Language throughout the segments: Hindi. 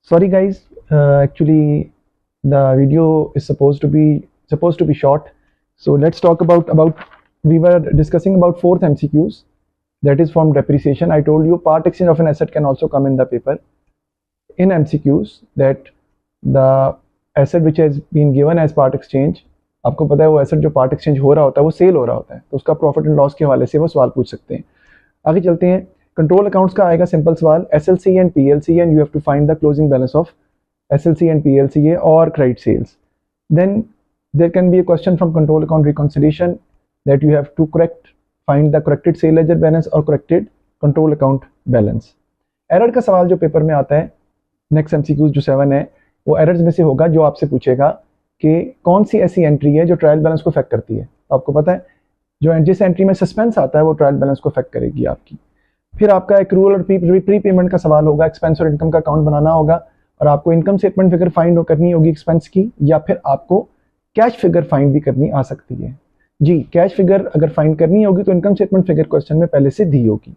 Sorry guys, actually the video is supposed to be short. So let's talk about we were discussing about fourth MCQs, that is from depreciation. I told you part exchange of an asset can also come in the paper in MCQs, that the asset which has been given as part exchange, आपको पता है वो एसेट जो पार्ट एक्सचेंज हो रहा होता है वो सेल हो रहा होता है, तो उसका प्रॉफिट एंड लॉस के हवाले से वो सवाल पूछ सकते हैं। आगे चलते हैं। कंट्रोल अकाउंट्स का आएगा सिंपल सवाल, SLC and PLC, and you have to find the closing balance of SLC and PLC और credit sales. Then there can be a question from control account reconciliation that you have to find the corrected sale ledger balance और corrected control account balance. Error का सवाल जो पेपर में आता है नेक्स्ट एमसीक्यू जो 7 है, वो एरर्स में से होगा जो आपसे पूछेगा कि कौन सी ऐसी एंट्री है जो ट्रायल बैलेंस को इफेक्ट करती है। तो आपको पता है जो जिस एंट्री में सस्पेंस आता है वो ट्रायल बैलेंस को इफेक्ट करेगी आपकी। फिर आपका एक्रूअल और प्री पेमेंट का सवाल होगा, एक्सपेंस और इनकम का अकाउंट बनाना होगा और आपको इनकम स्टेटमेंट फिगर फाइंड करनी होगी एक्सपेंस की, या फिर आपको कैश फिगर फाइंड भी करनी आ सकती है। जी, कैश फिगर अगर फाइंड करनी होगी तो इनकम स्टेटमेंट फिगर क्वेश्चन में पहले से दी होगी।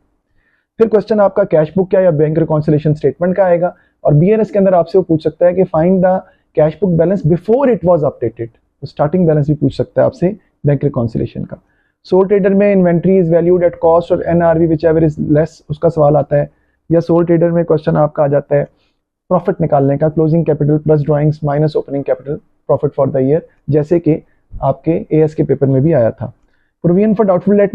फिर क्वेश्चन आपका कैश बुक क्या या बैंक रिकॉन्सिलिएशन स्टेटमेंट का आएगा, और बीएनएस के अंदर आपसे वो पूछ सकता है कि find the cash book balance before it was updated, तो स्टार्टिंग बैलेंस भी पूछ सकता है आपसे बैंक रिकॉन्सिलिएशन का। सोल ट्रेडर में inventory is valued at cost और NRV whichever is less, उसका सवाल आता है। या सोल ट्रेडर में क्वेश्चन आपका आ जाता है प्रॉफिट निकालने का, closing capital plus drawings minus opening capital profit for the year, जैसे कि आपके एएस के पेपर में भी आया था। प्रोविजन फॉर डाउटफुल डेट में